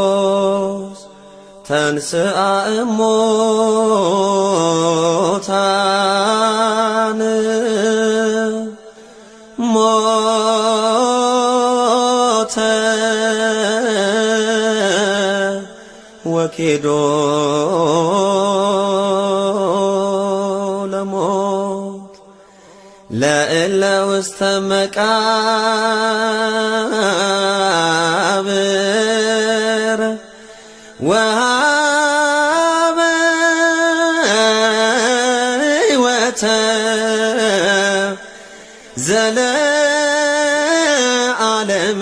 ክርስቶስ ተንሥአ እሙታን ሞተ ወኬዶ ለሞት ለእለ ውስተ መቃብር ወሀበ ሕይወተ ዘለዓለም።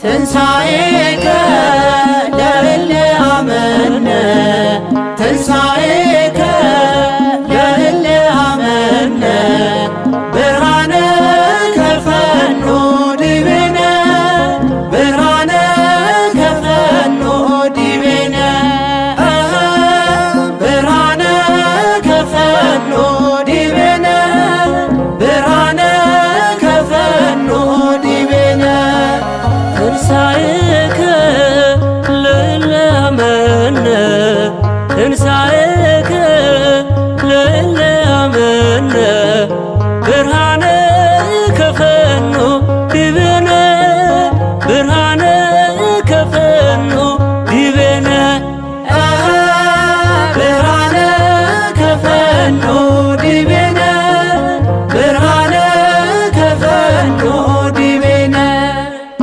ትንሣኤከ ለእለ አመነ ትንሣኤከ ለእለ አመነ ብርሃነ ከፈኖ ዲቤነ ብርሃነ ከፈኖ ዲቤነ ብርሃነ ከፈኖ ዲቤነ ብርሃነ ከፈኖ ዲቤነ ትንሣኤከ ለእለ አመነ ትንሣኤከ ለእለ አመነ ብርሃነ ከፈኖ ዲቤነ ብርሃነ ከፈኖ ዲቤነ ብርሃነ ከፈኖ ዲቤነ ብርሃነ ከፈኖ ዲቤነ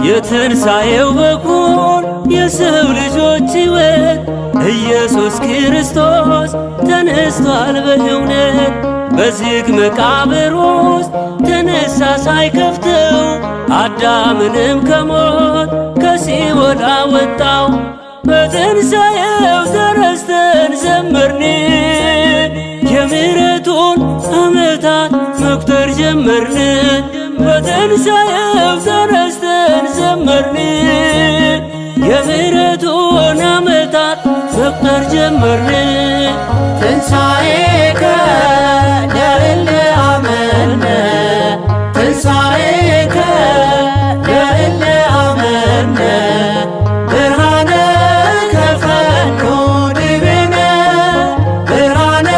የትንሣኤው በኩር የሰው ልጆች ሕይወት ኢየሱስ ክርስቶስ ተነስቷል በእውነት። በዝግ መቃብር ውስጥ ተነሳ ሳይከፍተው አዳምንም ከሞት ከሲኦል አወጣው። በትንሣኤው ተረስተን ዘመርን የምሕረቱን ዓመታት መቁጠር ጀመርን። በትንሣኤው ተረስተን ዘመርን የምሕረቱን ዓመታት መቁጠር ጀመርን። ትንሣኤከ ለእለ አመነ ትንሣኤከ ለእለ አመነ ብርሃነ ከፈኖ ዲቤነ ብርሃነ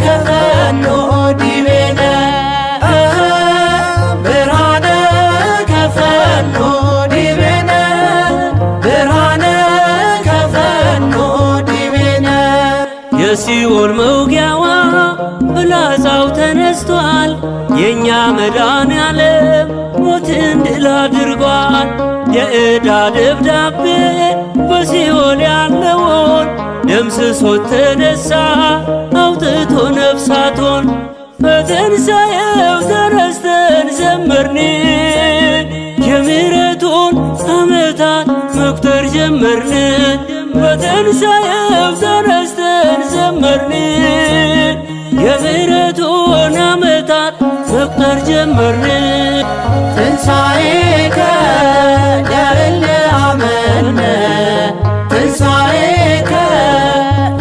ከፈኖ ዲቤነ ብርሃነ ከፈኖ ዲቤነ ብርሃነ ከፈኖ ዲቤነ የሲኦል መውጊያዋ ፍላጻው ተነስቷል። የእኛ መድኃኔዓለም ሞትን ድል አድርጓል። የዕዳ ደብዳቤ በሲኦል ያለውን ደምስሶት ተነሳ አውጥቶ ነፍሳቶን። በትንሣኤው ተረስተን ዘመርን የምሕረቱን ዓመታት መቁጠር ጀመርን። በትንሣኤው ተረስተን ዘመርን የምሕረቱን ዓመታት መቁጠር ጀመርን። ትንሣኤከ ለእለ አመነ ትንሣኤከ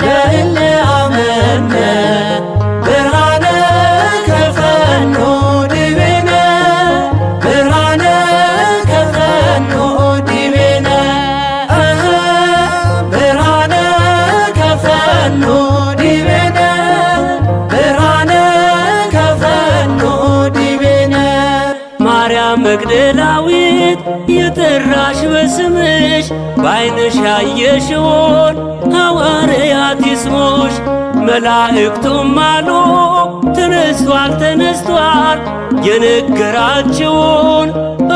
ለእለ አመነ ብርሃነ ከፈኖ ዲቤነ ብርሃነ ከፈኖ ዲቤነ ብርሃነ ከፈኖ ዲቤነ ብርሃነ ከፈኖ ዲቤነ ማርያም መግደላዊት የጠራሽ በስምሽ በዓይንሽ ያየሽውን ሐዋርያት ይስሙሽ። መላእክቱም አሉ ተነስቷል ተነስቷል የነገራችውን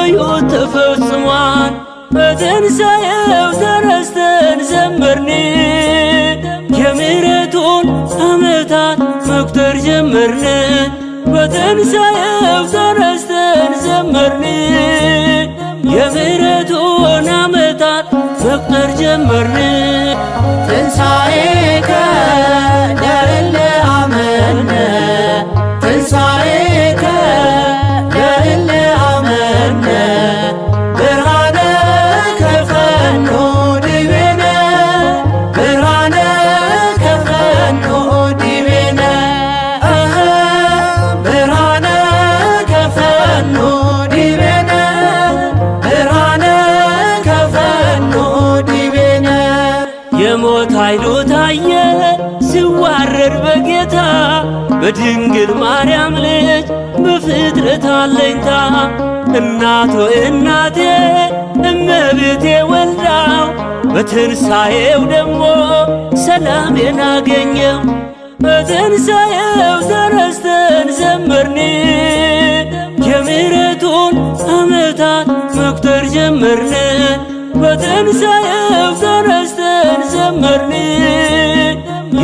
እዩት ተፈጽሟል። በትንሣኤው ተረስተን ዘመርን የምሕረቱን ዓመታት መቁጠር ጀመርን። በትንሣኤው ተረስተን ዘመርን የምሕረቱን ዓመታት መቁጠር ጀመርን። ትንሣኤከ ለእለ አመነ ትንሣኤ በድንግል ማርያም ልጅ በፍጥረት አለኝታ እናቶ እናቴ እመቤቴ ወልዳው በትንሣኤው ደግሞ ሰላሜን አገኘው። በትንሣኤው ተረስተን ዘመርን የምሕረቱን ዓመታት መቁጠር ጀመርን። በትንሣኤው ተረስተን ዘመርን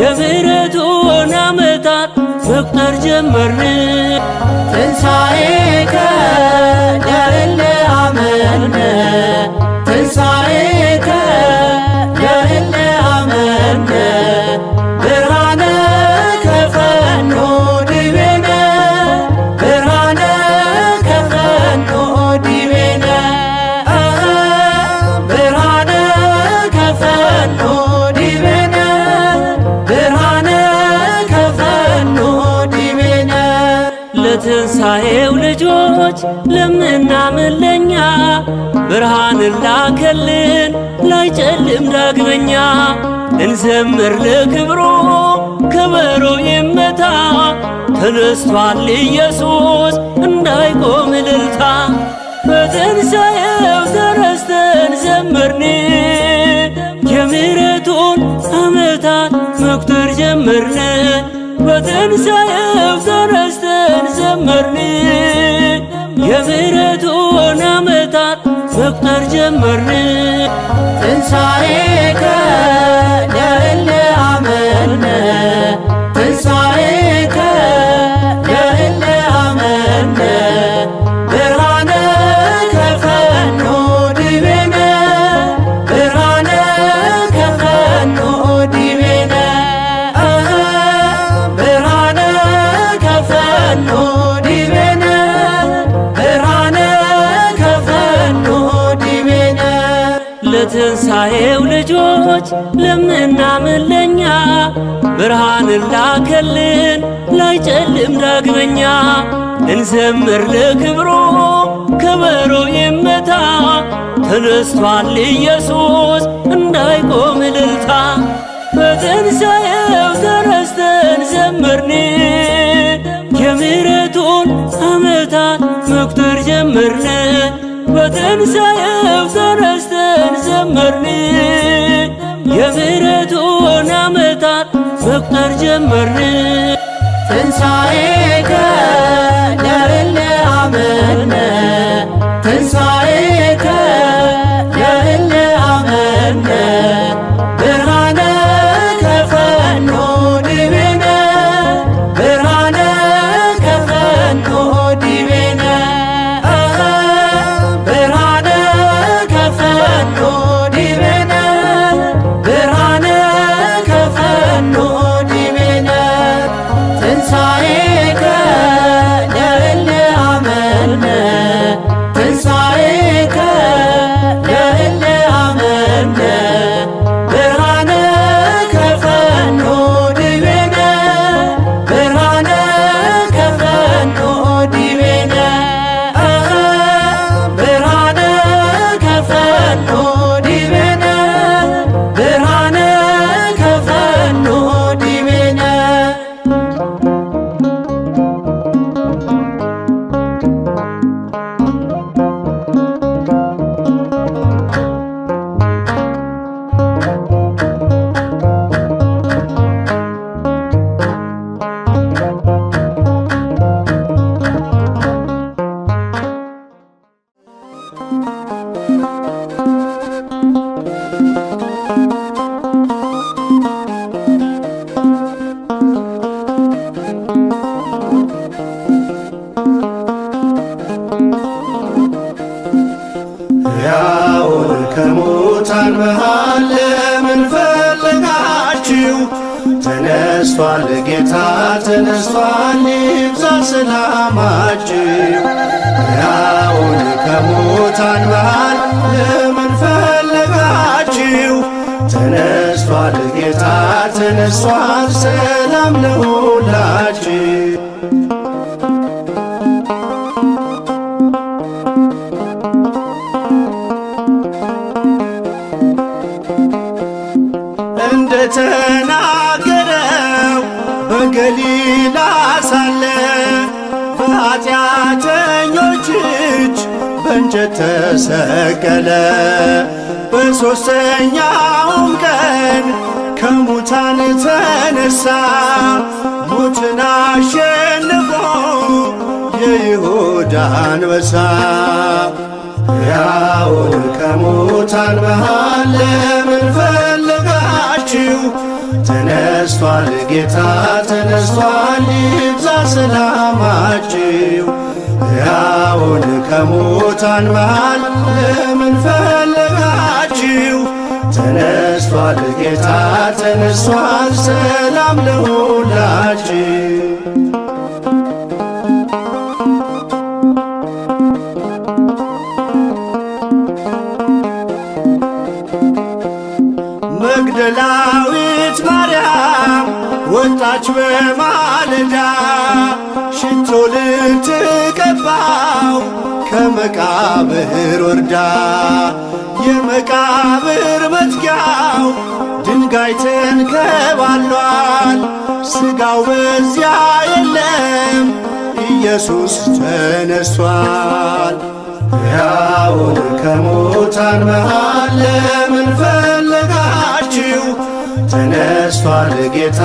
የምሕረቱን ዓመታት መቁጠር ጀመርን። ትንሣኤከ ለእለ አመነ ትንሣኤከ ለእለ አመነ ብርሃነ ከፈኖ ዲቤነ ብርሃነ ከፈኖ ዲቤነ ብርሃነ ከፈኖ ዲቤነ ብርሃነ ከፈኖ ዲቤነ ለትንሣኤው ልጆች ለምናምን ለኛ ብርሃንን ላከልን ላይጨልም ዳግመኛ። እንዘምር ለክብሩ ከበሮ ይመታ ተነስቷል ኢየሱስ እንዳይቆም እልልታ። በትንሣኤው ተረስተን ዘመርን የምሕረቱን ዓመታት መቁጠር ጀመርን። በትንሣኤው ተረስተን ዘመርን የምሕረቱን ዓመታት መቁጠር ጀመርን። ትንሣኤከ ለእለ አመነ ትንሣኤከ ለእለ አመነ ብርሃነ ከፈኖ ዲቤነ ብርሃነ ከፈኖ ዲቤነ ብርሃነ ከፈኖ ዲቤነ ብርሃነ ከፈኖ ዲቤነ ለትንሣኤው ልጆች ለምናምን ለኛ ብርሃንን ላከልን ላይጨልም ዳግመኛ። እንዘምር ለክብሩ ከበሮ ይመታ ተነስቷል ኢየሱስ እንዳይቆም እልልታ። በትንሣኤው ተረስተን ዘመርን የምሕረቱን ዓመታት መቁጠር ጀመርን። በትንሣኤው ተረስተን ዘመርን የምሕረቱን ዓመታት መቁጠር ጀመርን። ትንሣኤከ ለእለ አመነ ትንሣኤከ ለእለ አመነ ብርሃነ ከፈኖ ዲቤነ ብርሃነ ከፈኖ ዲቤነ ብርሃነ ከፈኖ ዲቤነ ብርሃነ ከፈኖ ዲቤነ ትንሣኤከ ለእለ አመነ ትንሣኤከ ለእለ አመነ ብርሃነ ከፈኖ ዲቤነ ብርሃነ ከፈኖ ዲቤነ ብርሃነ ከፈኖ ዲቤነ ብርሃነ ከፈኖ ዲቤነ ሕያውን ከሙታን መሃል ለምን ፈለጋችሁ? ተነስቷል ጌታ ተነስቷል ይብዛ ሰላማችሁ። ሕያውን ከሙታን መሃል ለምን ፈለጋችሁ? ተነስቷል ጌታ ተነስቷል ሰላም ለሁላችሁ። እንደተናገረው በገሊላ ሳለ በኃጢአተኞች እጅ በእንጨት ተሰቀለ። በሦስተኛውም ቀን ከሙታን ተነሳ። ሞትን አሸንፎ የይሁዳ አንበሳ ሕያውን ከሙታን መሃል ለምን ፈለጋችሁ? ተነስቷል ጌታ ተነስቷል፣ ይብዛ ሰላማችሁ። ሕያውን ከሙታን መሃል ለምን ፈለጋችሁ? ተነስቷል ጌታ ተነስቷል፣ ሰላም ለሁላችሁ። መግደላዊት ማርያም ወጣች በማለዳ ሽቶ ልትቀባው ከመቃብር ወርዳ። የመቃብር መዝጊያው ድንጋይ ተንከባሏል፣ ሥጋው በዚያ የለም ኢየሱስ ተነሷል። ሕያውን ከሙታን መሃል ለምን ፈለጋችሁ? ተነስቷል ጌታ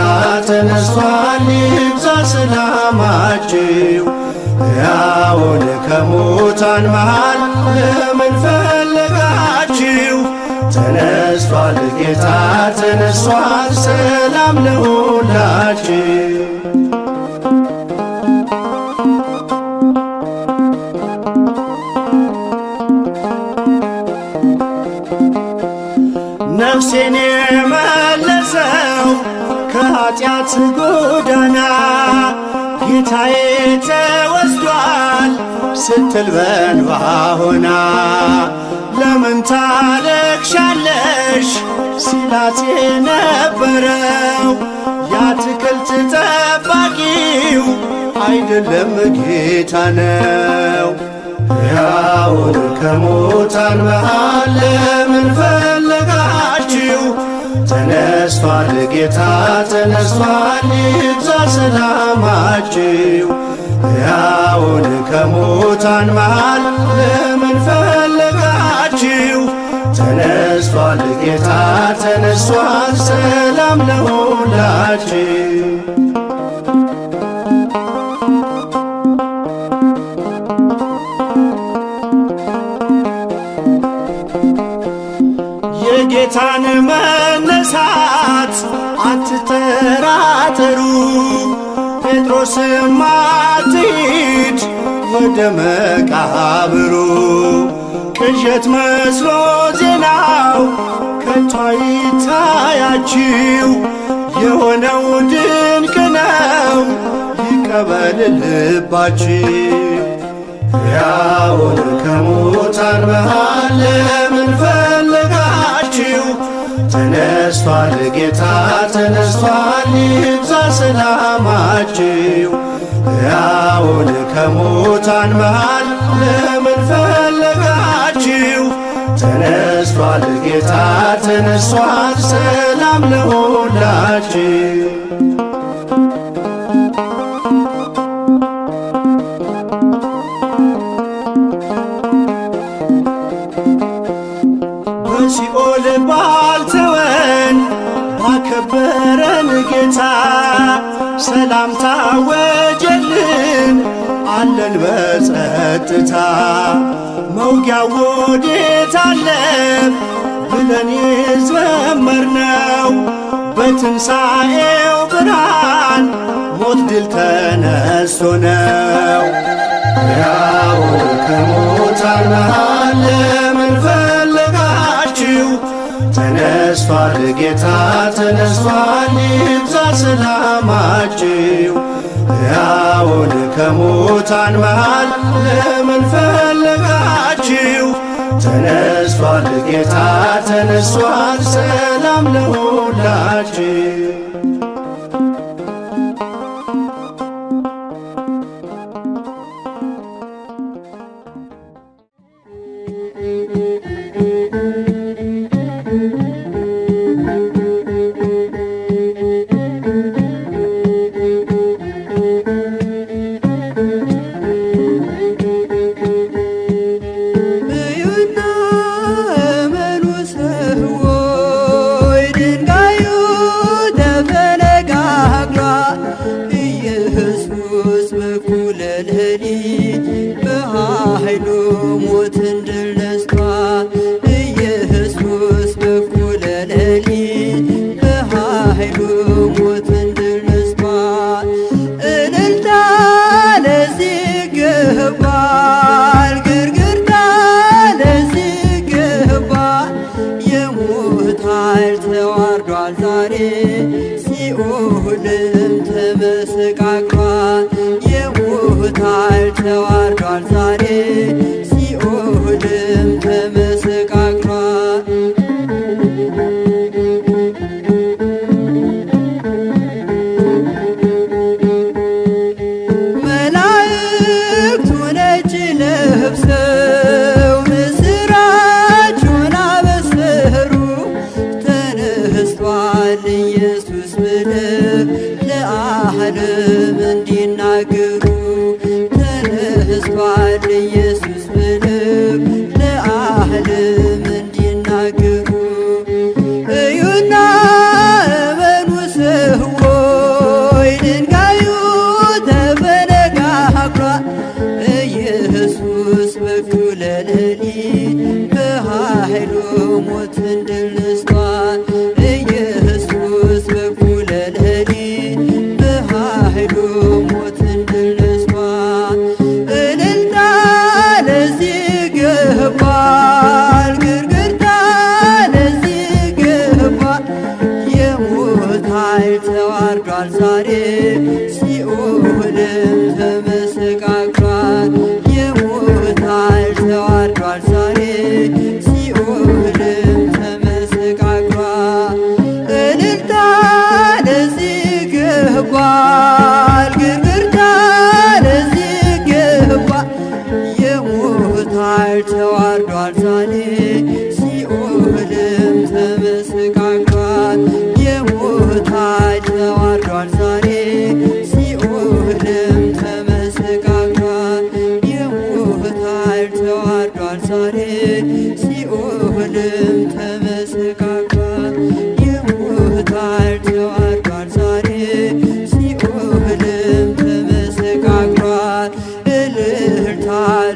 ተነስቷል፣ ይብዛ ሰላማችሁ። ሕያውን ከሙታን መሃል ለምን ፈለጋችሁ? ተነስቷል ጌታ ተነስቷል፣ ሰላም ለሁላችሁ። ነፍሴን የመለሰው ከኃጢአት ጎዳና ጌታዬ ተወስዷል ስትል በእንባ ሆና። ለምን ታለቅሻለሽ ሲላት የነበረው የአትክልት ጠባቂው አይደለም ጌታ ነው። ሕያውን ከሙታን መሃል ለምን ፈለጋችሁ? ተነስቷል ጌታ ተነስቷል፣ ይብዛ ሰላማችሁ። ሕያውን ከሙታን መሃል ለምን ፈለጋችሁ? ተነስቷል ጌታ ተነስቷል፣ ሰላም ለሁላችሁ። የጌታን መነሳት አትጠራጠሩ። ጴጥሮስም አትሂድ ወደ መቃብሩ። ቅዠት መስሎ ዜናው ከቶ አይታያችሁ፣ የሆነው ድንቅ ነው ይቀበል ልባችሁ። ሕያውን ከሙታን መሃል ለምን ፈለጋችሁ? ተነስቷል ጌታ ተነስቷል፣ ይብዛ ሰላማችሁ። ሕያውን ከሙታን መሃል ለምን ፈለጋችሁ? ተነስቷል ጌታ ተነስቷል፣ ሰላም ለሁላችሁ። በሲኦል ባልተወን ባከበረን ጌታ ሰላም ታወጀልን አለን በጸጥታ። መውጊያው ወዴት አለ ብለን የዘመርነው በትንሣኤው ብርሃን ሞት ድል ተነስቶ ነው። ሕያውን ከሙታን መሃል ለምን ፈለጋችሁ? ተነስቷል ጌታ ተነስቷል፣ ይብዛ ሰላማችሁ። ሕያውን ከሙታን መሃል ለምን ፈለጋችሁ? ተነስቷል ጌታ ተነስቷል፣ ሰላም ለሁላችሁ። ኢየሱስ በኩለ ሌሊት በኃይሉ ሞትን ድል ነስቷል። ኢየሱስ በኩለ ሌሊት በኃይሉ ሞትን ድል ነስቷል። እልልታ ለዚህ ይገባል፣ ግርግርታ ለዚህ ይገባል። የሞት ኃይል ተዋርዷል ዛሬ ሲኦልም ተመሰቃቅሏል። የሞት ኃይል ተዋርዷል ዛሬ ሲኦልም ተመሰቃቅሏል። መላእክቱ ነጭ ለብሰው ምስራቹን አበሰሩ። ተነስቷል ኢየሱስ ብለው ለዓለም እንዲናገሩ። ተነስቷል ኢየሱስ ብለው ለዓለም እንዲናገሩ። እዩና እመኑ ሰዎች ድንጋዩ ተፈነቃቅሏል። ኢየሱስ በኩለ ሌሊት በኃይሉ ሞትን ድል ነስቷል። ኢየሱስ በኩለ ሌሊት በኃይሉ ሞትን ድል ነስቷል። እልልታ ለዚህ ይገባል፣ ግርግርታ ለዚህ ይገባል። የሞት ኃይል ተዋርዷል ዛሬ ሲኦልም ተመሰቃቅሏል። የሞት ኃይል ተዋርዷል ዛሬ ሲኦልም ተመሰቃቅሏል። እልልታ ለዚህ ይገባል፣ ግርግርታ ለዚህ ይገባል። የሞት ኃይል ተዋርዷል ዛሬ ሲኦልም ተመሰቃቅሏል። የሞት ኃይል ተዋርዷል ዛሬ ሲኦልም ተመሰቃቅሏል። የሞት ኃይል ተዋርዷል ዛሬ ሲኦልም ተመሰቃቅሏል። የሞት ኃይል ተዋርዷል ዛሬ ሲኦልም ተመሰቃቅሏል። እልልታ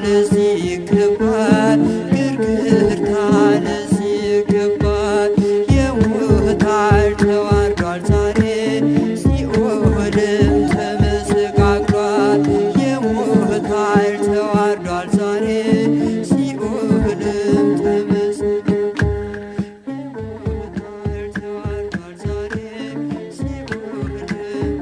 ለዚህ ይገባል፣ ግርግርታ ለዚህ ይገባል። የሞት ኃይል ተዋርዷል ዛሬ ሲኦልም ተመሰቃቅሏል። የሞት ኃይል ተዋርዷል ዛሬ ሲኦልም ተመሰቃቅሏል። የሞት ኃይል ተዋርዷል ዛሬ ሲኦልም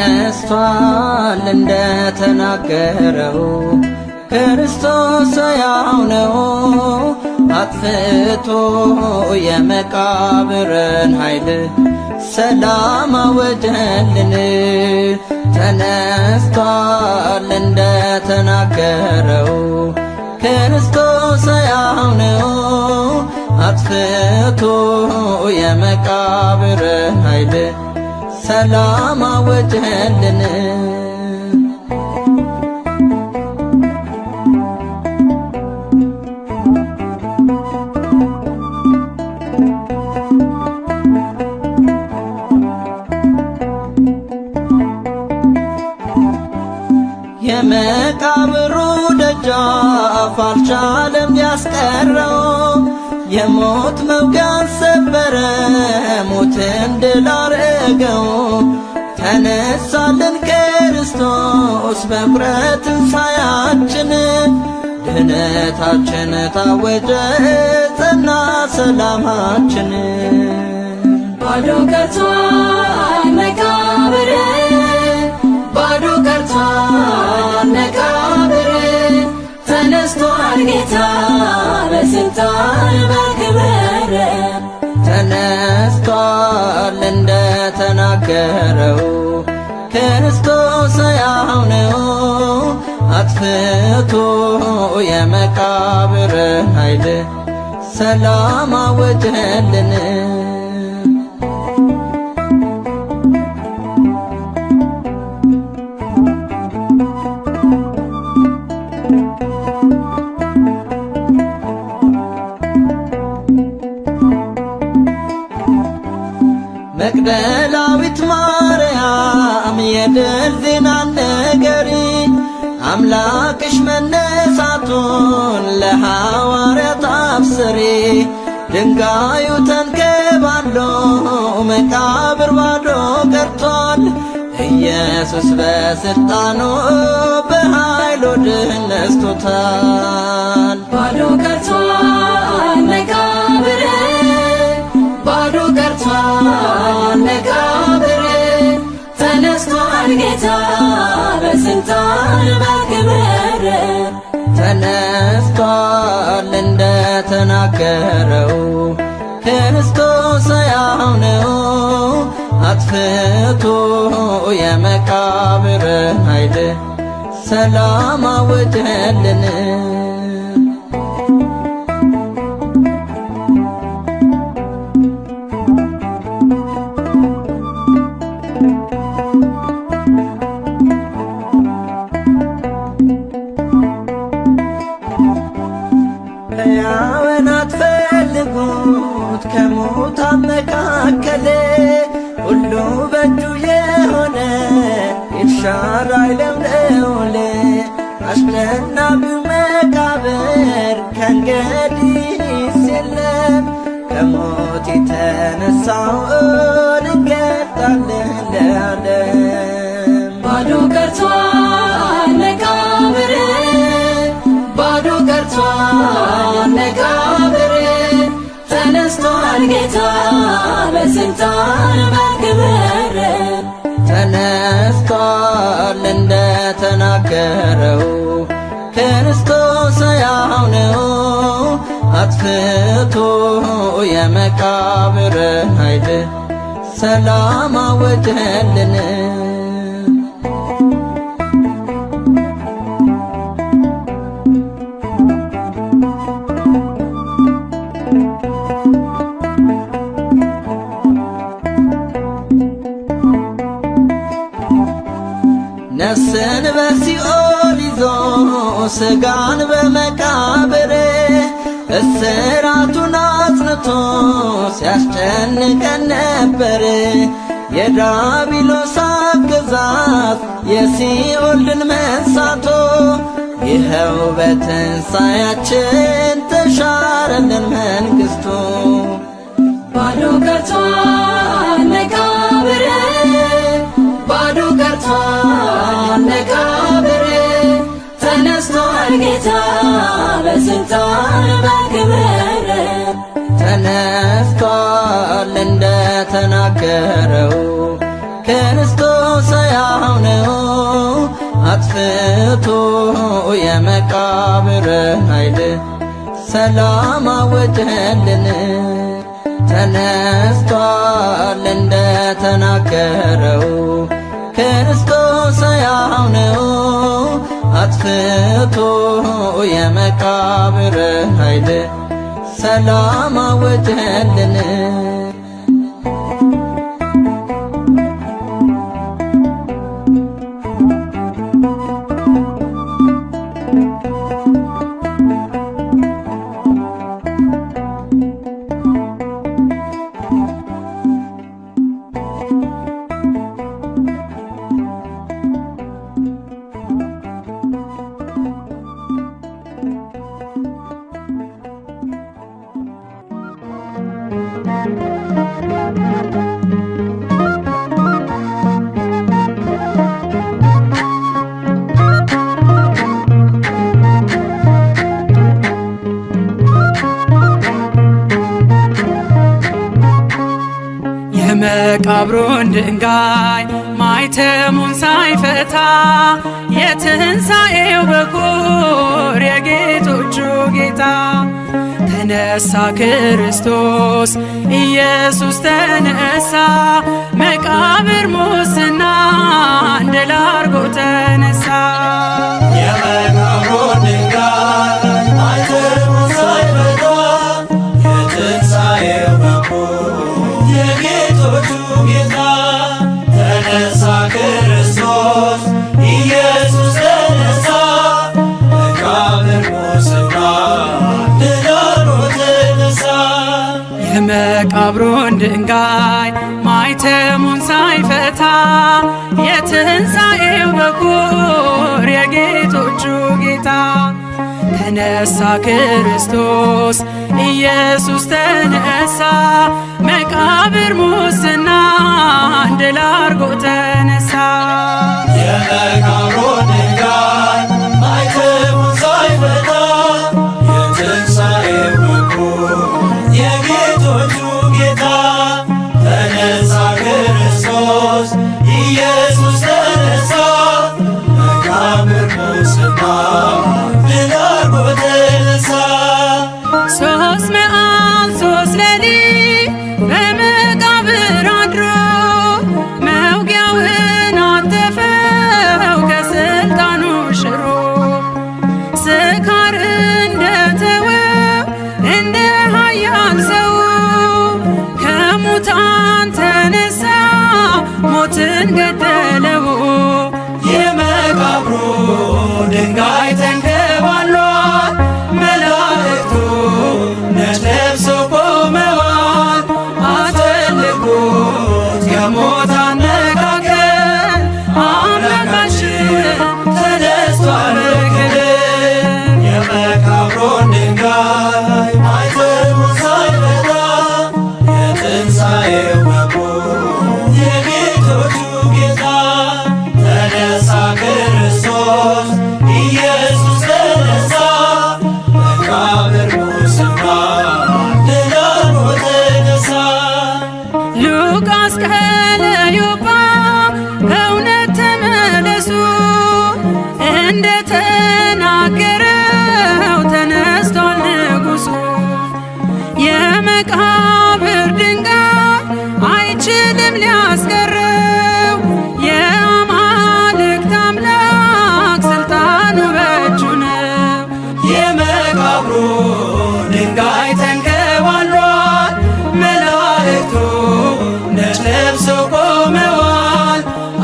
ተነስቷል እንደተናገረው ክርስቶስ ሕያው ነው። አጥፍቶ የመቃብርን ኃይል ሰላም አወጀልን። ተነስቷል እንደተናገረው ክርስቶስ ሕያው ነው። አጥፍቶ የመቃብርን ኃይል ሰላም አወጀልን። የመቃብሩ ደጃፍ አልቻለም ያስቀረው። የሞት መውጊያን ሰበረ፣ ሞትን ድል አረገው። ተነሳልን ክርስቶስ በኩረ ትንሣኤያችን፣ ድኅነታችን ታወጀ ጸና ሰላማችን። ባዶ ቀርቷል መቃብር፣ ባዶ ቀርቷል መቃብር፣ ተነስቷል ጌታ በስልጣን በክብር። ተነስቷል እንደተናገረው ክርስቶስ ሕያው ነው አጥፍቶ የመቃብርን ኃይል ሰላም አወጀልን። መግደላዊት ማርያም የድል ዜናን ንገሪ አምላክሽ መነሳቱን ለሐዋርያት አብስሪ። ድንጋዩ ተንከባሎ መቃብር ባዶ ቀርቷል። ኢየሱስ በሥልጣኑ በኃይሉ ድል ነስቶታል። ባዶ ቀርቷል መቃብር ባዶ ቀርቷል መቃብር ተነስቷል ጌታ በስልጣን በክብር ተነስቷል እንደተናገረው ክርስቶስ ሕያው ነው አጥፍቶ የመቃብርን ኃይል ሰላም አወጀልን። ሕያውን አትፈልጉት ከሙታን መካከል ሁሉ በእጁ የሆነ ይሻራል ለውለውል አስደናቂው መቃብር ከእንግዲህስ የለም። ከሞት የተነሳውን እንገልጣለን ለዓለም። ባዶ ቀርቷል መቃብር ባዶ ቀርቷል መቃብር ተነስቷል ጌታ በስልጣን በክብር ተነስቷል እንደተናገረው ክርስቶስ ሕያው ነው አጥፍቶ የመቃብርን ኃይል ሰላም አወጀልን። ነፍስን በሲኦል ይዞ ሥጋን በመቃብር እስራቱን አጽንቶ ሲያስጨንቀን ነበር። የዲያብሎስ አገዛዝ የሲኦል ድል መንሳቶ ይኸው በትንሣኤያችን ተሻረልን መንግሥቱ። ባዶ ቀርቷል መቃብር ባዶ ቀርቷል መቃብር ተነስቷል ጌታ በስልጣን በክብር ተነስቷል እንደተናገረው ክርስቶስ ሕያው ነው አጥፍቶ የመቃብርን ኃይል ሰላም አወጀልን። ተነስቷል እንደተናገረው ክርስቶስ ሕያው ነው አጥፍቶ የመቃብርን ኃይል ሰላም አወጀልን። የመቃብሩን ድንጋይ ማይተሙን ሳይፈታ የትንሣኤው በኩር የጌቶቹ ጌታ ተነሳ ክርስቶስ ኢየሱስ ተነሳ መቃብር ሙስና የትንሣኤው በኩር የጌቶቹ ጌታ ተነሳ ክርስቶስ ኢየሱስ ተነሳ መቃብር ሙስና ድል አድርጎ ተነሳ። የመቃብሩን ድንጋይ ማኅተሙን ሳይፈታ የትንሣኤው በኩር የጌቶቹ ጌታ ተነሳ ክርስቶስ ኢየሱስ ተነሳ መቃብር ሙስና ድል አድርጎ ተነሳ። 3 መዓልት 3 ሌሊት በመቃብር አድሮ መውጊያውን አጠፈው ከስልጣኑ ሽሮ ስካር እንደተወው እንደ ኃያል ሰው ከሙታን ተነሳ ሞትን ገደለው። የመቃብሩ ድንጋይ ተንከባሏል መላእክቱ ነጭ ለብሰው ቆመዋል አትፈልጉት ከሞት አነጋገር አምላካችን ተነስቷል በክብር። የመቃብሩን ድንጋይ ማኅተሙን ሳይፈታ የትንሣኤው በኩር የጌቶቹ ጌታ ተነሳ ክርስቶስ ኢየሱስ ተነሳ መቃብር ሙስና ድል አድርጎ ተነሳ። ሉቃስ ከለዮጳ በእውነት ተመለሱ እንደተናገረው ተነስቷል ንጉሡ። የመቃብር ድንጋይ አይችልም ሊያስቀረው የአማልክት አምላክ ስልጣኑ በእጁ ነው። የመቃብሩ ድንጋይ ተንከባሏል መላእክቱ ነጭ ለብሰው ቆመዋል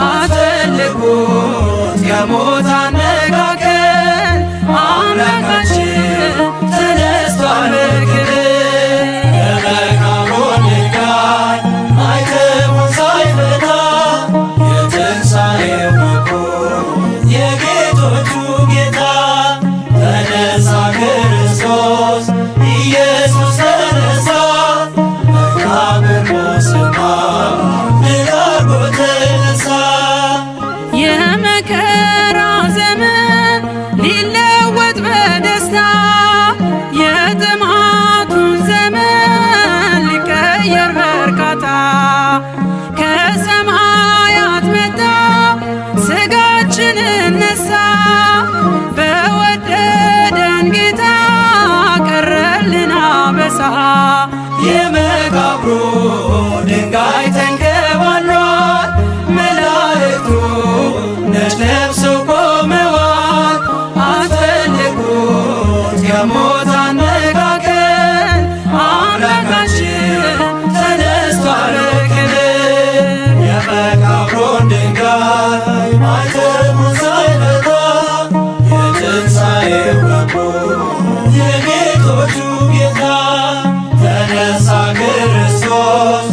አትፈልጉት ከሞት አነጋገር አምላካችን ተነስቷል በክብር። የመቃብሩን ድንጋይ ማኅተሙን ሳይፈታ የትንሣኤው በኩር የጌቶቹ ጌታ ተነሳ ክርስቶስ ኢየሱስ ተነሳ መቃብር ሙስና ድል አድርጎ ተነሳ። የመከራ ዘመን ሊለወጥ በደስታ የጥማቱን ዘመን ሊቀየር በርካታ ከሰማያት መጣ ሥጋችንን ነሳ በወደደን ጌታ ቀረልን አበሳ። የመቃብሩ ድንጋይ ተንከባሏል መላእክቱ ነጭ ለብሰው ቆመዋል አትፈልጉት ከሞት አነጋገር አምላካችን ተነስቷል በክብር። የመቃብሩን ድንጋይ ማኅተሙን ሳይፈታ የትንሣኤው በኩር የጌቶቹ ጌታ ተነሳ ክርስቶስ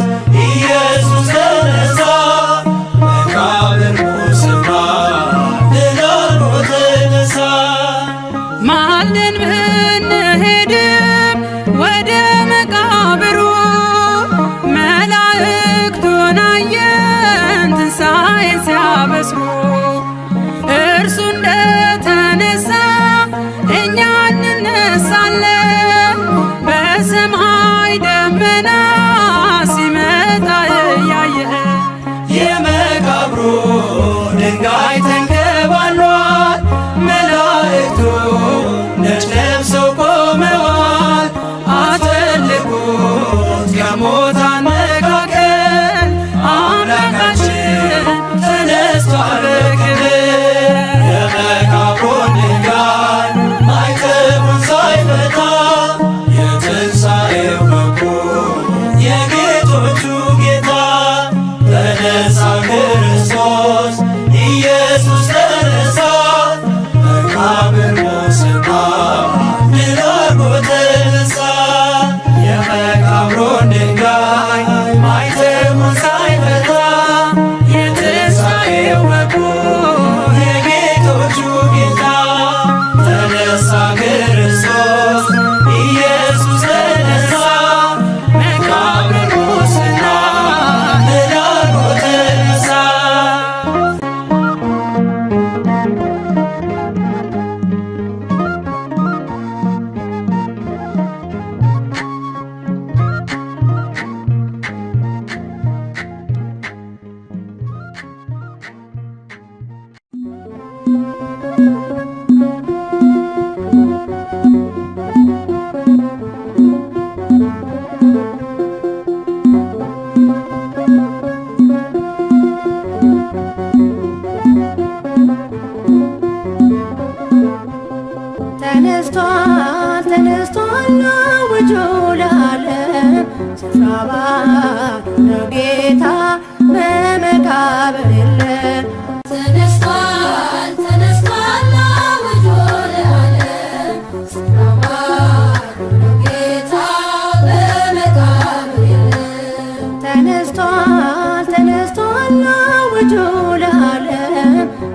ኢየሱስ ተነሳ መቃብር ሙስና ድል አድርጎ ተነሳ። ማልደን ብንሄድም ወደ መቃብሩ መላእክቱን አየን ትንሣኤን ሲያበስሩ እርሱ እንደተነሳ እኛ እንነሳለን በሰማይ ደመና ሲመጣ እያየን። የመቃብሩ ድንጋይ ተንከባሏል መላእክቱ ነጭ ለብሰው ቆመዋል አትፈልጉት ከሞት አነጋገር አምላካችን ተነስቷል።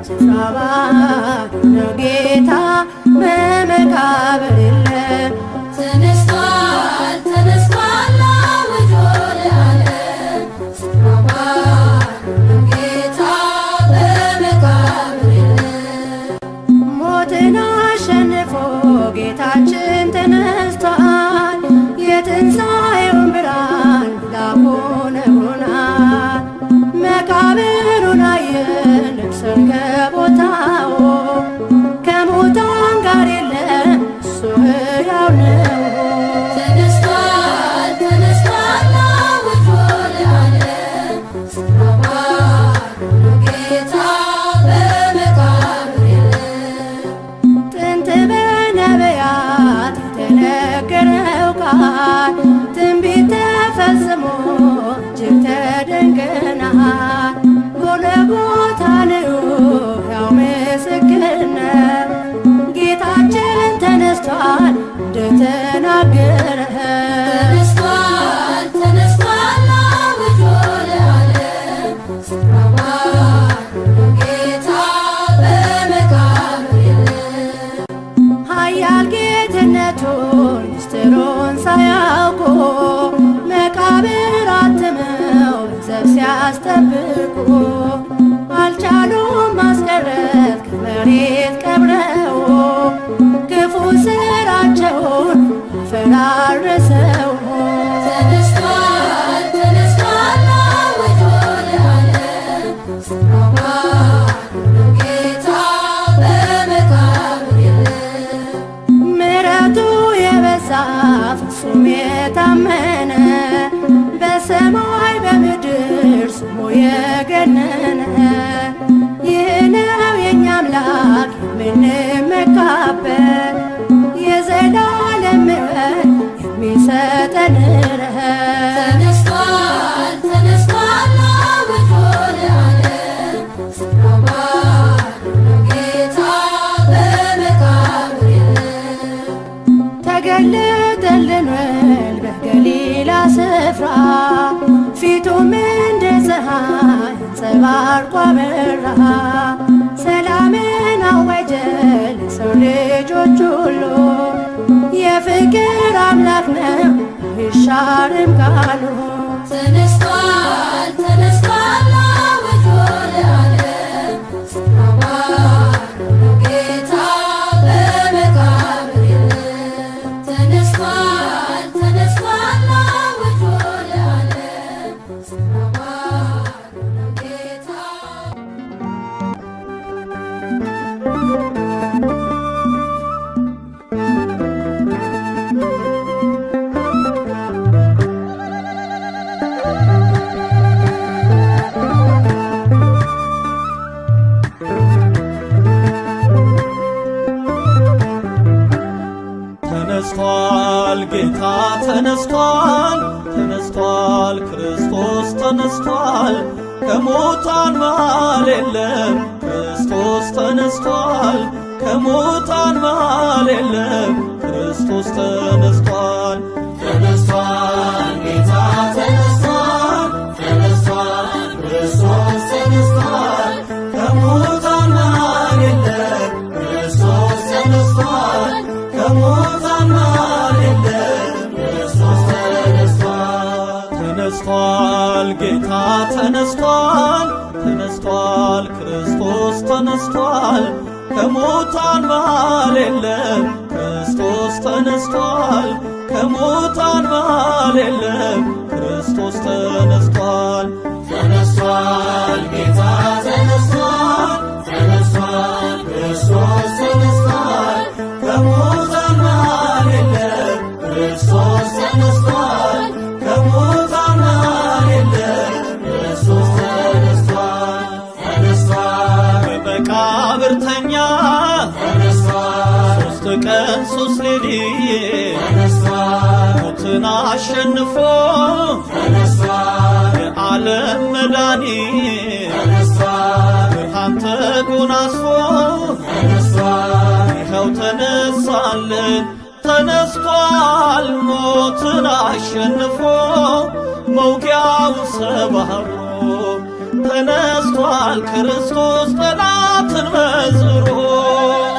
ስፍራ ባዶ ነው ጌታ በመቃብር የለም። ተነስቷል ተነስቷል አውጆ ለዓለም ስፍራ ባዶ ነው ጌታ በመቃብር የለም። ሞትን አሸንፎ ጌታችን ተነስቷል። የትንሣኤውን ብርሃን ላኩ ነግሮናል። መቃብሩን አየን ደርሰን ከቦታው ከሙታን ጋር የለም እሱ ሕያው ነው። ተነስቷል ተነስቷል አውጆ ለዓለም ስፍራ ባዶ ነው ጌታ በመቃብር የለም። ጥንት በነቢያት የተነገረው ቃል ትንቢት ተፈጽሞ እጅግ ተደንቀናል። ጎልጎታ ነው ሕያው ምስክር ነው። ጌታችን ተነስቷል እንደተናገረ ተነስቷል ተነስቷል አውጆ ለዓለም ስፍራ ባዶ ነው ጌታ በመቃብር የለም። ኃያል ጌትነቱን ምስጢሩን ሳያውቁ መቃብር አትመው ዘብ ሲያስጠብቁ አልቻሉም ማስቀረት ከመሬት ቀብረው ክፉ ስራቸውን አፈራረሰው። ተነስቷል ተነስቷል አውጆ ለዓለም ስፍራ ባዶ ነው ጌታ በመቃብር የለም። ምሕረቱ የበዛ ፍጹም የታመነ በሰማይ በምድር ስሙ የገነነ ይህ ነው የእኛ አምላክ የምንመካበት የዘላለም ምሕረት የሚሰጠን ረፍት። ተነስቷል ተነስቷል አውጆ ለዓለም ስፍራ ባዶ ነው ጌታ በመቃብር የለም። ተገለጠልን ወልድ በገሊላ ስፍራ ፊቱም እንደ ፀሐይ አንጸባርቆ አበራ። ሰላምን አወጀ ለሰው ልጆች ሁሉ የፍቅር አምላክ ነው አይሻርም ቃሉ። ተነስቷል ተነስቷል አውጆ ለዓለም ስፍራ ባዶ ነው ጌታ በመቃብር የለም። ተነስቷል ተነስቷል አውጆ ለዓለም ስፍራ ባዶ ነው ጌታ ተነስቷል ጌታ ተነስቷል ተነስቷል ክርስቶስ ተነስቷል ከሙታን መሃል የለም ክርስቶስ ተነስቷል ከሙታን መሃል የለም ክርስቶስ ተነስቷል። ተነስቷል ጌታ ተነስቷል ተነስቷል ክርስቶስ ተነስቷል ከሙታን መሃል የለም ክርስቶስ ተነስቷል ከሙታን መሃል የለም ክርስቶስ ተነስቷል። ተነስቷል ጌታ ተነስቷል ተነስቷል ክርስቶስ ተነስቷል ከሙታን መሃል የለም ክርስቶስ ተነስቷል ከሙታን መሃል የለም ክርስቶስ ተነስቷል። ተነስቷል ጌታ ተነስቷል ተነስቷል ክርስቶስ ተነስቷል ከሙታን መሃል የለም ክርስቶስ ተነስቷል ከሙታን መሃል የለም ክርስቶስ ተነስቷል። ተነስቷል በመቃብር ተኛ ተነስቷል ሦስት ቀን ሦስት ሌሊት ተነስቷል ሞትን አሸንፎ ተነስቷል የዓለም መድኃኒት ተነስቷል ብርሃን ተጎናጽፎ ተነስቷል ይኸው ተነሳልን ተነስቷል ሞትን አሸንፎ መውጊያው ሰባብሮ ተነስቷል ክርስቶስ ጠላት የሕይወትን መዝሙሩ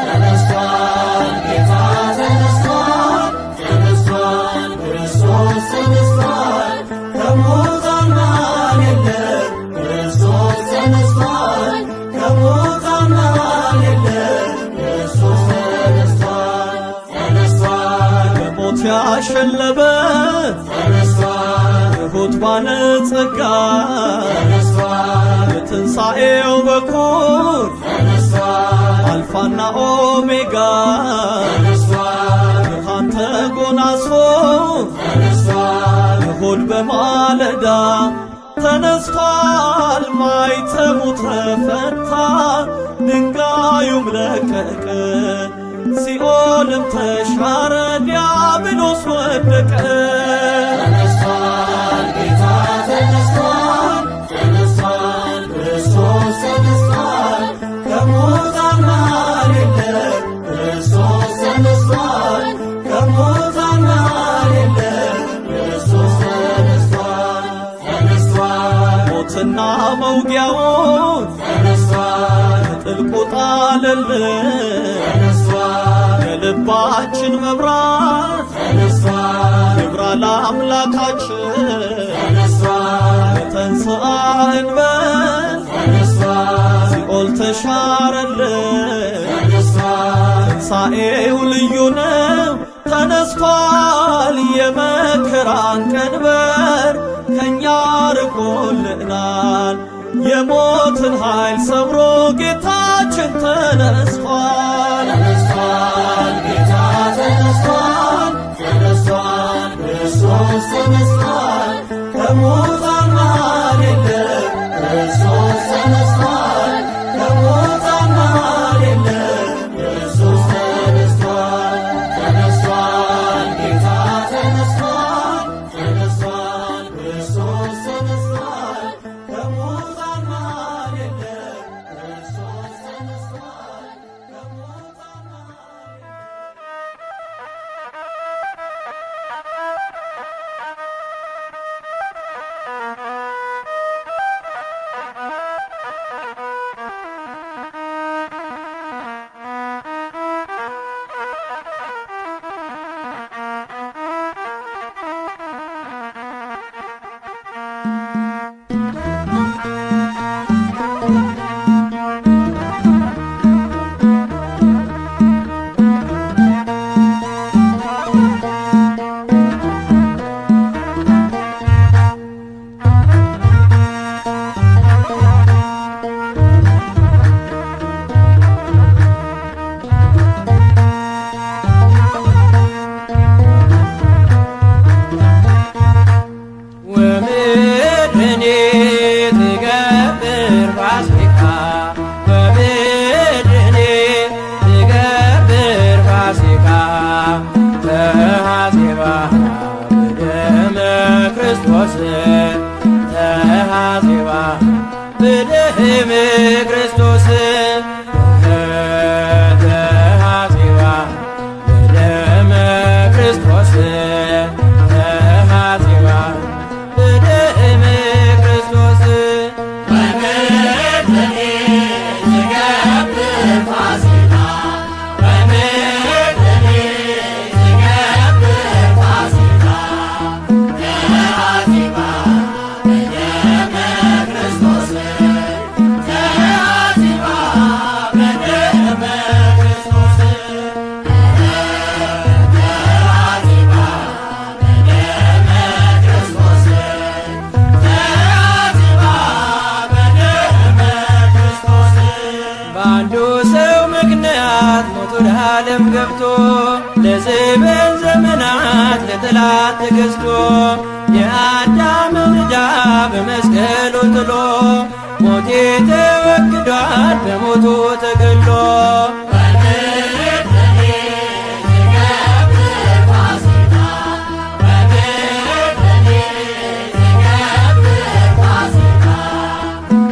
ተነስቷል ጌታ ተነስቷል ተነስቷል ክርስቶስ ተነስቷል ከሙታን መሃል የለም ክርስቶስ ተነስቷል ከሙታን መሃል የለም ክርስቶስ ተነስቷል ተነስቷል በሞት ያሸለበት ተነስቷል የሆድ ባለጸጋ ተነስቷል የትንሣኤው በኩር ተነስቷል አልፋና ኦሜጋ ተነስቷል ብርሃን ተጎናጽፎ ተነስቷል የሆድ በማለዳ ተነስቷል ማይተሙ ተፈታ ድንጋዩም ለቀቀ ሲኦልም ተሻረ ዲያብሎስ ወደቀ ተነስቷል ጌታ ተነስቷል ተነስቷል ክርስቶስ ተነስቷል ከሙታን መሃል የለም ክርስቶስ ተነስቷል ከሙታን መሃል የለም ክርስቶስ ተነስቷል ተነስቷል ሞትና መውጊያውን ተነስቷል ጥልቁ ጣለልን ተነስቷል የልባችን መብራት ተነስቷል ይብራ ለአምላካችን ተነስቷል ተንሥአ እንበል ተነስቷል ሲኦል ተሻረልን ተነስቷል ትንሣኤው ልዩ ነው ተነስቷል የመከራን ቀንበር ከእኛ ርቆልናል የሞትን ኃይል ሰብሮ ጌታችን ተነስቷል ተነስቷል ጌታ ተነስቷል ተነስቷል ክርስቶስ ተነስቷል ከሙታን መሃል የለም ክርስቶስ ተነስቷል ከሙታን መሃል የለም ክርስቶስ ተነስቷል ተነስቷል ጌታ ተነስቷል ተነስቷል ክርስቶስ ተነስቷል ከሙታን መሃል የለም ክርስቶስ ተነስቷል ከሙታን መሃል ወምድርኒ ትገብር ፋሲካ ወምድርኒ ትገብር ፋሲካ ተሐዜባ በደመ ክርስቶስ ተሐዜባ በደመ ክርስቶስ ተሐዜባ በደመ ክርስቶስ ተሐዜባ በደመ ክርስቶስ ወምድርኒ ትገብር ፋሲካ ወምድርኒ ትገብር ፋሲካ ተሐዜባ በደመ ክርስቶስ ተሐዜባ በደመ ክርስቶስ ተሐዜባ በደመ ክርስቶስ ተሐዜባ በደመ ክርስቶስ በአንዱ ሰው ምክንያት ሞት ወደ ዓለም ገብቶ ለዘበን ዘመናት ለጠላት ተገዝቶ የአዳምን ዕዳ በመስቀሉ ጥሎ ሞቴ ተወግዷል በሞቱ ተገድሎ ወምድርኒ ትገብር ፋሲካ ወምድርኒ ትገብር ፋሲካ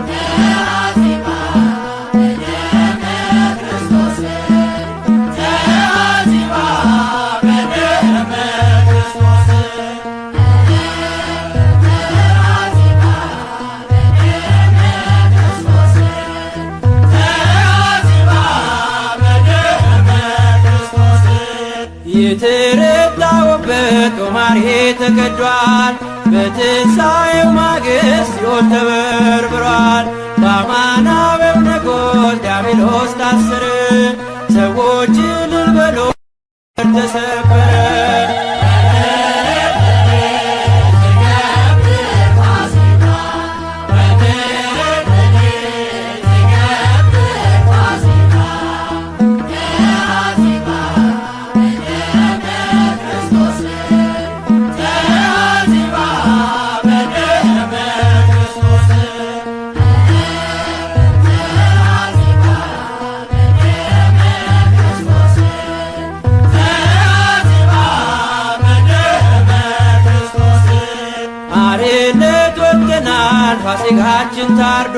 ተሐዜባ በደመ ክርስቶስ ተሐዜባ በደመ ክርስቶስ ተሐዜባ በደመ ክርስቶስ የተረታውበት ጦማር ተቀዷል። በትንሣኤው ማግስት ሲኦል ተበርብሯል። በአማናዊው ንጉሥ ዲያብሎስ ታሰረ። ሰዎች እልል በሉ ተሰበረ። ፋሲካችን ታርዶ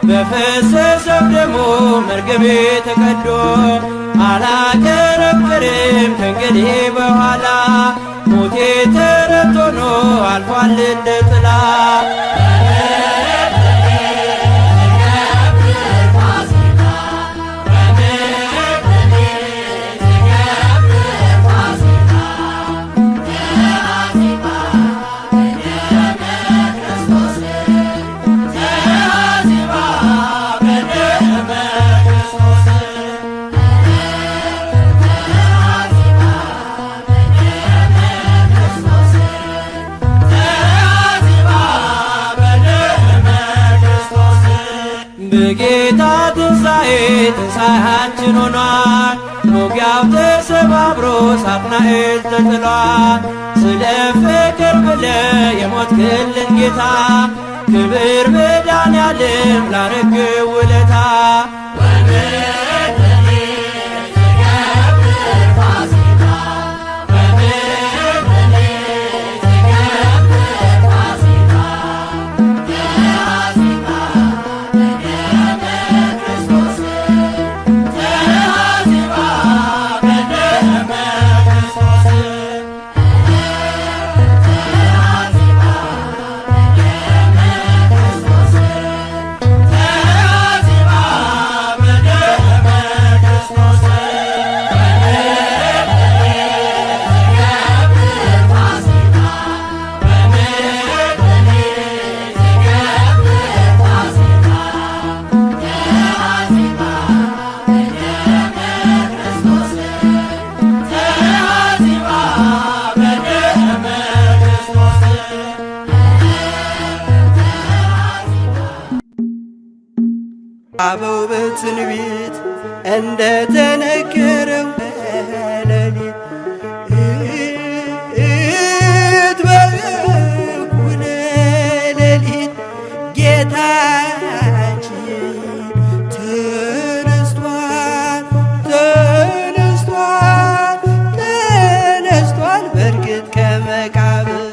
በፈሰሰው ደሙ መርገሜ ተቀዶ አላከረክርም ከእንግዲህ በኋላ ሞቴ ተረት ሆኖ አልፏል እንደ ጥላ። በጌታ ትንሣኤ ትንሣኤያችን ሆኗል። ሞጊያው ተሰባብሮ ሳጥናኤል ተጥሏል። ስለ ፍቅር ብለ የሞትክልን ጌታ ክብር መድኃኔዓለም ላረግህ ውለታ። አበው በትንቢት እንደተነገረው ሌሊት በእኩለ ሌሊት ጌታችን ተነስቷል፣ ተነስቷል፣ ተነስቷል በእርግጥ ከመቃብር።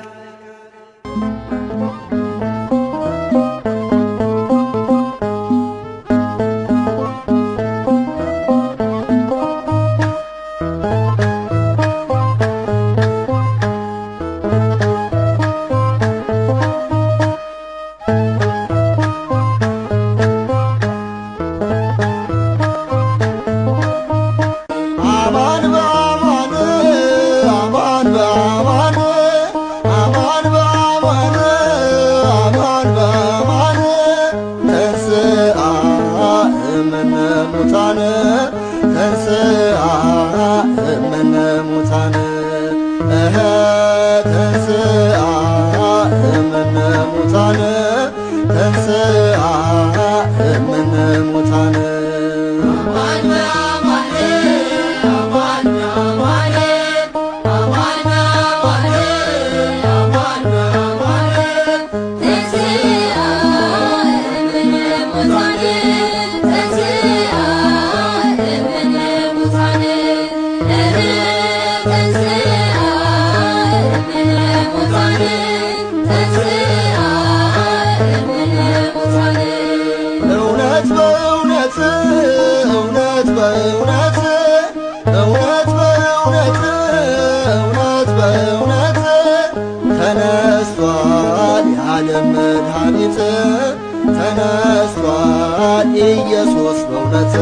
ተነስቷል ኢየሱስ በእውነት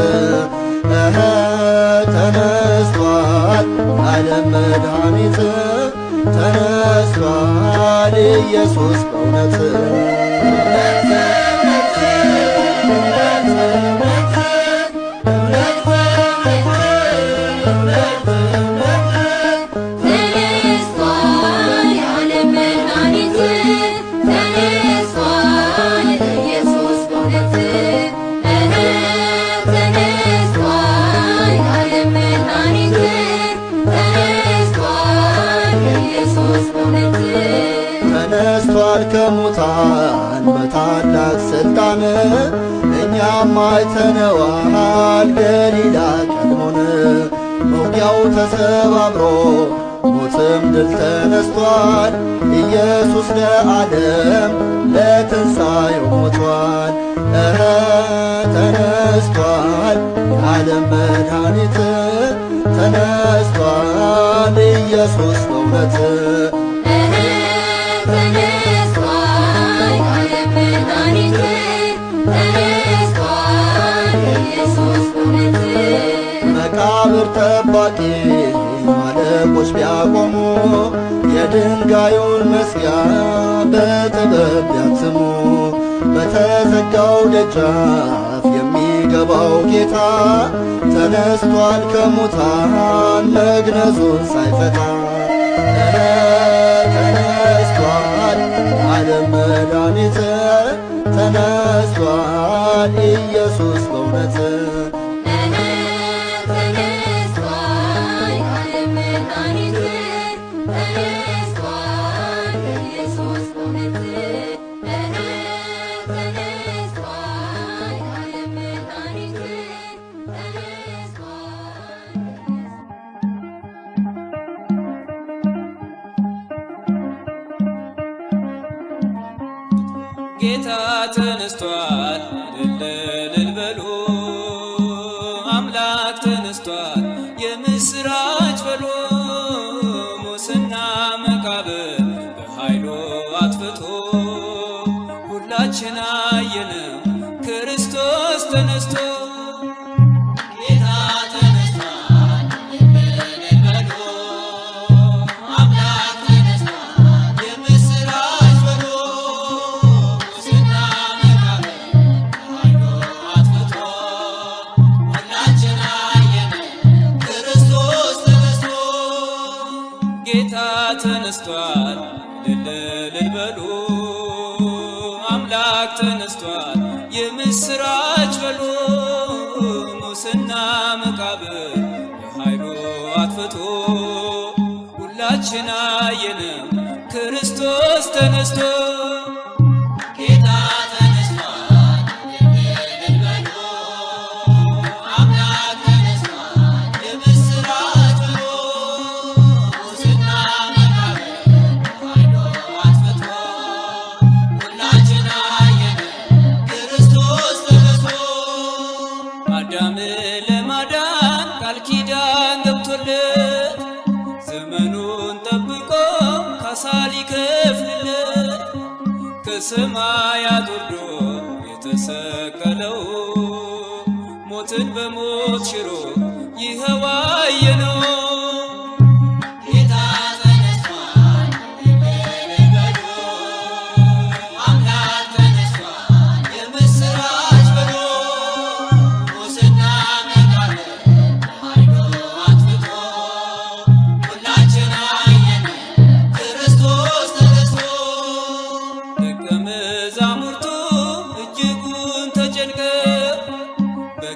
ተነስቷል ዓለም መድኃኒት ተነስቷል ኢየሱስ በእውነት ተነስቷል ከሙታን በታላቅ ሥልጣን እኛም አይተነዋል ገሊላ ቀድሞን መውጊያው ተሰባብሮ ሞትም ድል ተነስቷል ኢየሱስ ለዓለም ለትንሣኤው ሞቷል ተነስቷል የዓለም መድኃኒት ተነስቷል ኢየሱስ በእውነት መቃብር ጠባቂ አለቆች ቢያቆሙ የድንጋዩን መዝጊያ በጥበብ ቢያትሙ በተዘጋው ደጃፍ የሚገባው ጌታ ተነስቷል ከሙታን መግነዙን ሳይፈታ ተነስቷል ዓለም መድኃኒት ተነስቷል ኢየሱስ በእውነት ጌታ ተነስቷል እልል በሉ አምላክ ተነስቷል የምስራች በሉ ሙስና መቃብር በኃይሉ አጥፍቶ ሁላችን አየነው ክርስቶስ ተነስቶ ተነስቷል እልል በሉ አምላክ ተነስቷል የምስራች በሉ ሙስና መቃብር በኃይሉ አጥፍቶ ሁላችን አየነው ክርስቶስ ተነስቶ ለማዳን ቃል ኪዳን ገብቶለት ዘመኑን ጠብቆ ካሳ ሊከፍልለት ከሰማያት ወርዶ የተሰቀለው ሞትን በሞት ሽሮ ይኸው አየነው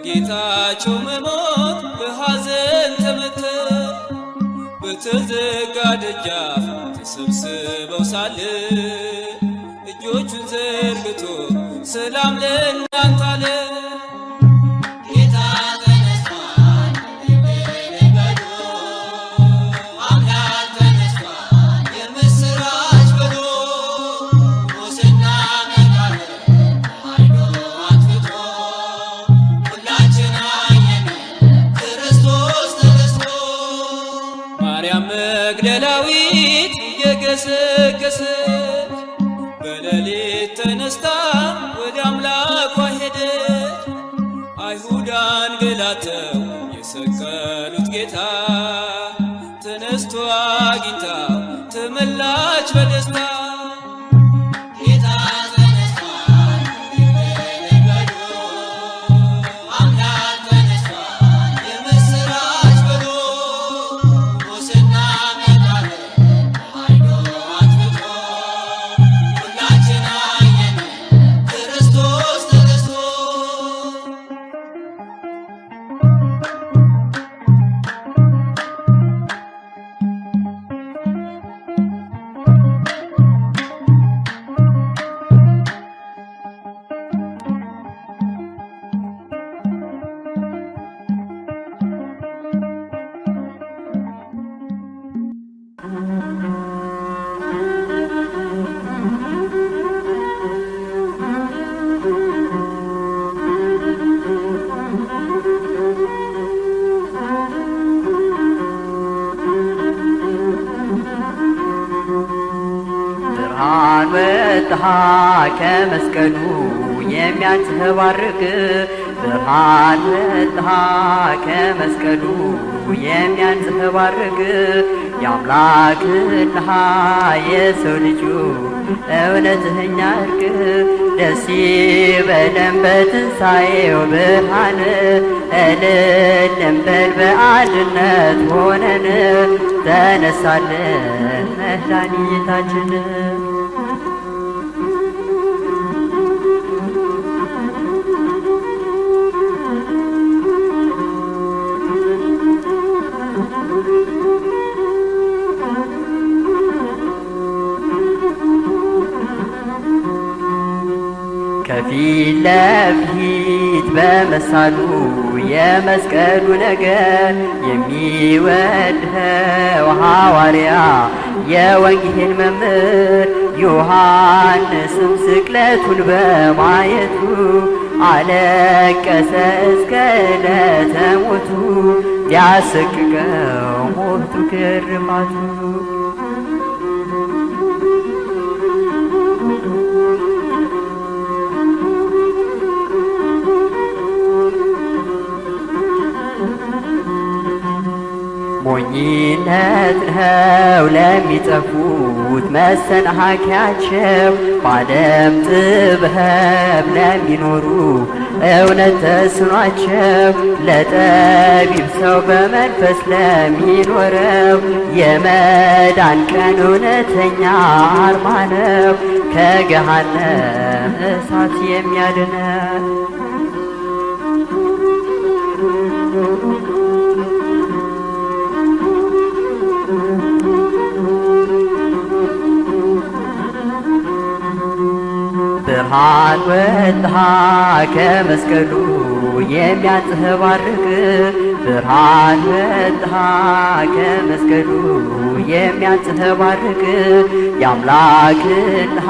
በጌታቸው መሞት በሐዘን ተመተው በተዘጋ ደጃፍ ተሰብስበው ሳለ እጆቹን ዘርግቶ ሰላም ለእናንተ አለ። መግደላዊት የገሰገሰች በሌሊት ተነስታ ወደ አምላኳ ሄደች። አይሁድ አንገላተው የሰቀሉት ጌታ ተነስቶ አግኝታው ተመላች በደስታ ጌታ ተነስቷል ይበል በሉ አምላክ ተነስቷል የምስራች በሉ ሙስና መቃብር በኃይሉ አጥፍቶ ሁላችን አየን ክርስቶስ ተነስቶ ብርሃን ወጣ ከመስቀሉ የሚያንጸባርቅ ብርሃን ወጣ ከመስቀሉ የሚያንጸባርቅ የአምላክና የሰው ልጁ እውነተኛ እርቅ ደስ ይበለን በትንሣኤው ብርሃን እልል እንበል በአንድነት ሆነን ተነሳልን መድኃኒታችን ከፊት ለፊት በመሳሉ የመስቀሉ ነገር የሚወድኸው ሐዋርያ የወንጌል መምህር ዮሐንስም ስቅለቱን በማየቱ አለቀሰ እስከ ዕለተ ሞቱ ሊያሰቅቀው ሞቱ ግርፋቱ ሞኝነት ነው ለሚጠፉት መሰናከያቸው በዓለም ጥበብ ለሚኖሩ እውነት ተስኗቸው ለጠቢብ ሰው በመንፈስ ለሚኖረው የመዳን ቀን እውነተኛ አርማ ነው ከገሃነም እሳት የሚያድነው ብርሃን ወጣ ከመስቀሉ የሚያንጸባርቅ ብርሃን ወጣ ከመስቀሉ የሚያንጸባርቅ የአምላክና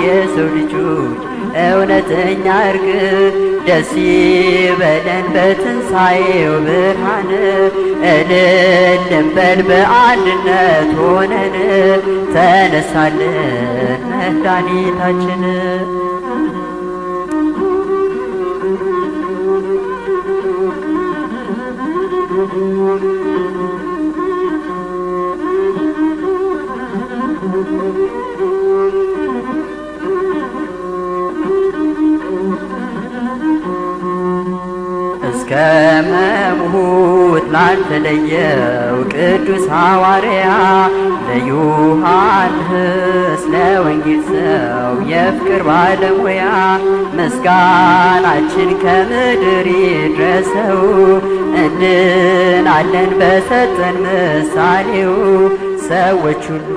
የሰው ልጆች እውነተኛ እርቅ ደስ ይበለን በትንሣኤው ብርሃን እልል እንበል በአንድነት ሆነን ተነሳልን መድኃኒታችን እስከ መሞት ላልተለየው ቅዱስ ሐዋርያ ለዮሐንስ ለወንጌል ሰው የፍቅር ባለሙያ ምስጋናችን ከምድር ይድረሰው እንድናለን በሰጠን ምሳሌው ሰዎች ሁሉ